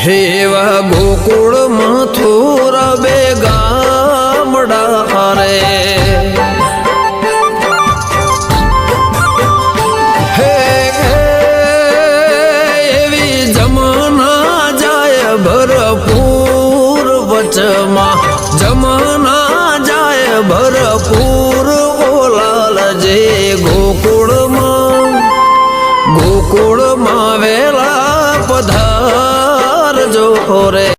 એવા ગોકુળ મથુરા બે ગામડા રે હે એવી જમના જાય ભરપૂર વચમાં જમના જાય ભરપૂર ઓલાલ જે ગોકુળમાં વેલા પધારજો રે।